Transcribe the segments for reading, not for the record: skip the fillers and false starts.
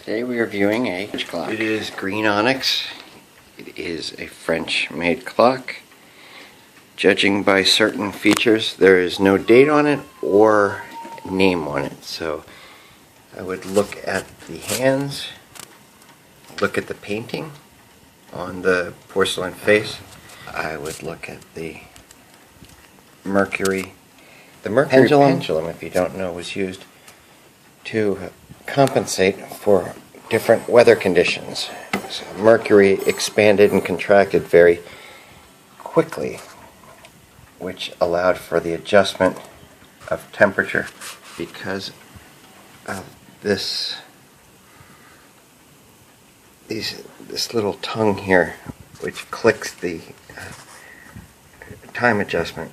Today we are viewing a French clock. It is green onyx. It is a French made clock. Judging by certain features, there is no date on it or name on it. So I would look at the hands, look at the painting on the porcelain face. I would look at the mercury. The mercury pendulum, if you don't know, was used to compensate for different weather conditions. So mercury expanded and contracted very quickly, which allowed for the adjustment of temperature because of this little tongue here, which clicks the time adjustment.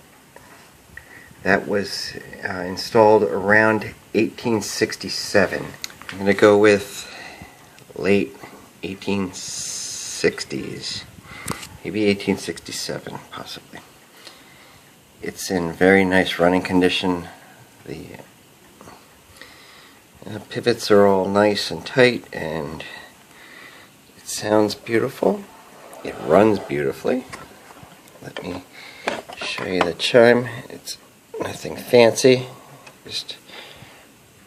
That was installed around 1867. I'm going to go with late 1860s, maybe 1867 possibly. It's in very nice running condition. The pivots are all nice and tight, and it sounds beautiful. It runs beautifully. Let me show you the chime. It's nothing fancy, just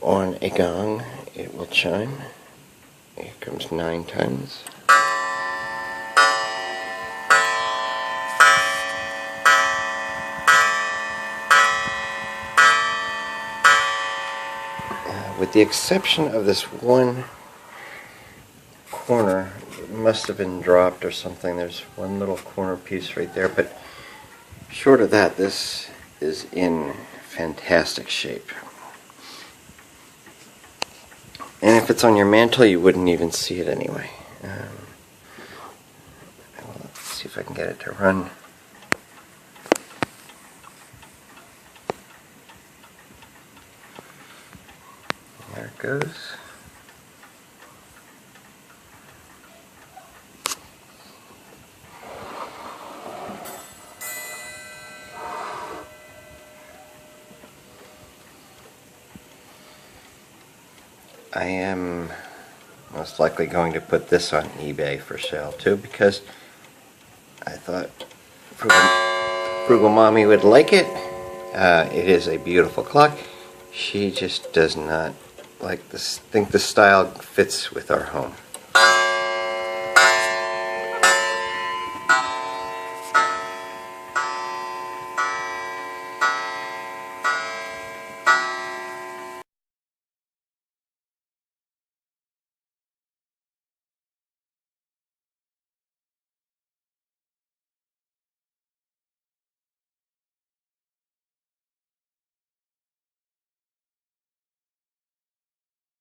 on a gong it will chime. Here comes 9 times. With the exception of this one corner, it must have been dropped or something. There's one little corner piece right there, but short of that, this is in fantastic shape. And if it's on your mantle, you wouldn't even see it anyway. Let's see if I can get it to run. There it goes. I am most likely going to put this on eBay for sale too, because I thought Frugal Mommy would like it. It is a beautiful clock. She just does not like this. Think the style fits with our home.